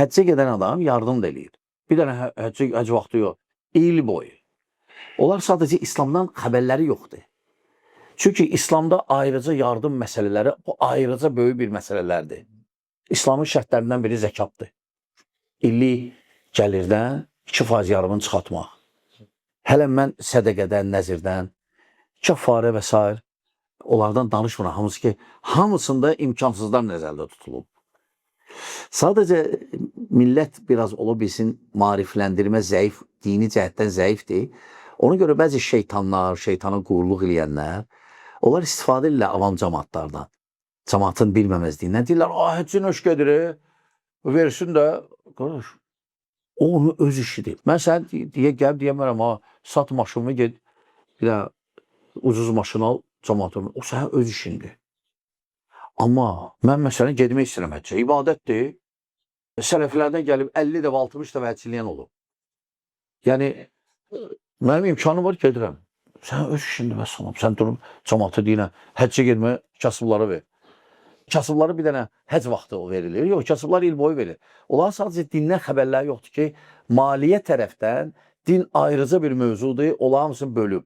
həccə gedən adam yardım da eləyir. Bir dənə həcc vaxtı yox, il boyu. Onlar sadəcə İslamdan xəbərləri yoxdur. Çünki İslamda ayrıca yardım məsələləri, o ayrıca böyük bir məsələlərdir. İslamın şərtlərindən biri zəkatdır. İllik gəlirdən 2% yarımını çıxartmaq. Hələ mən sədəqədən, nəzirdən, kəffarə və s. onlardan danışmıram. Hamısı ki, hamısında imkansızlar nəzərdə tutulub. Sadəcə millət biraz ola bilsin maarifləndirmə zəif, dini cəhətdən zəifdir. Ona görə bəzi şeytanlar, şeytana qulluq eləyənlər, onlar istifadə edirlər avam cəmaatlardan. Cəmaatın bilməməzliyindən deyirlər, həccin hoş gedir, versin də, qardaş, o onun öz işidir. Mən sən deyəmərəm, sat maşınımı get, bir də ucuz maşın al, cəmaatımı, o sənin öz işindir. Amma mən məsələn gedmək istəyirəm həccə, ibadətdir. Sələflərdən gəlib 50 dəfə, 60 dəfə həcc eləyən olub. Yəni, mənim imkanım var, gedirəm. Sən öz işindir və salam. Sən durub cəmaatı deyirəm, həccə getmə, kasıbları ver. Kasıbları bir dənə həcc vaxtı verilir. Yox, kasıblar il boyu verir. Onların sadəcə dindən xəbərləri yoxdur ki, maliyyə tərəfdən din ayrıca bir mövzudur, onların hamısını bölüb.